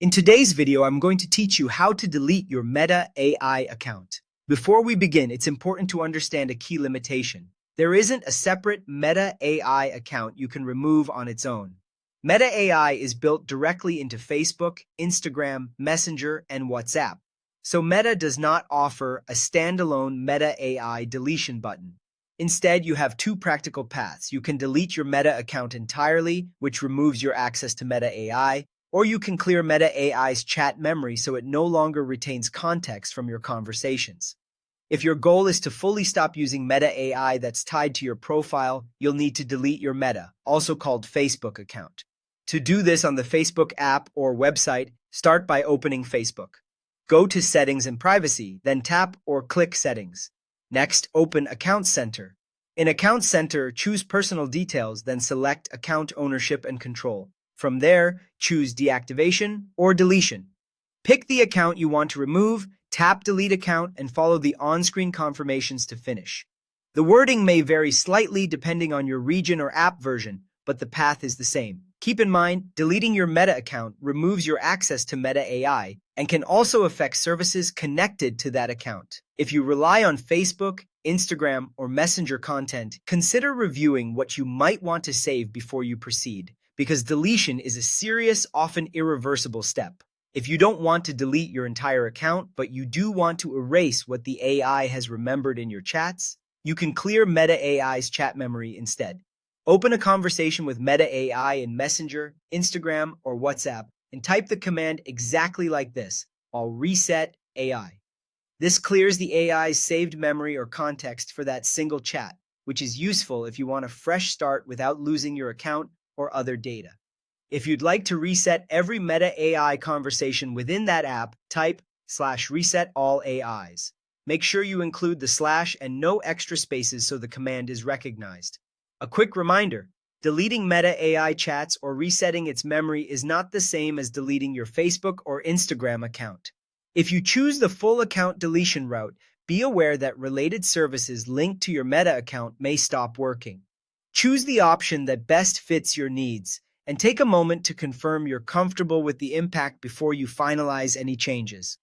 In today's video, I'm going to teach you how to delete your Meta AI account. Before we begin, it's important to understand a key limitation. There isn't a separate Meta AI account you can remove on its own. Meta AI is built directly into Facebook, Instagram, Messenger, and WhatsApp. So Meta does not offer a standalone Meta AI deletion button. Instead, you have two practical paths. You can delete your Meta account entirely, which removes your access to Meta AI, or you can clear Meta AI's chat memory so it no longer retains context from your conversations. If your goal is to fully stop using Meta AI that's tied to your profile, you'll need to delete your Meta, also called Facebook account. To do this on the Facebook app or website, start by opening Facebook. Go to Settings and Privacy, then tap or click Settings. Next, open Account Center. In Account Center, choose Personal Details, then select Account Ownership and Control. From there, choose Deactivation or Deletion. Pick the account you want to remove, tap Delete Account, and follow the on-screen confirmations to finish. The wording may vary slightly depending on your region or app version, but the path is the same. Keep in mind, deleting your Meta account removes your access to Meta AI and can also affect services connected to that account. If you rely on Facebook, Instagram, or Messenger content, consider reviewing what you might want to save before you proceed, because deletion is a serious, often irreversible step. If you don't want to delete your entire account, but you do want to erase what the AI has remembered in your chats, you can clear Meta AI's chat memory instead. Open a conversation with Meta AI in Messenger, Instagram, or WhatsApp, and type the command exactly like this: I'll reset AI. This clears the AI's saved memory or context for that single chat, which is useful if you want a fresh start without losing your account or other data. If you'd like to reset every Meta AI conversation within that app, type /reset all AIs. Make sure you include the slash and no extra spaces so the command is recognized. A quick reminder, deleting Meta AI chats or resetting its memory is not the same as deleting your Facebook or Instagram account. If you choose the full account deletion route, be aware that related services linked to your Meta account may stop working. Choose the option that best fits your needs, and take a moment to confirm you're comfortable with the impact before you finalize any changes.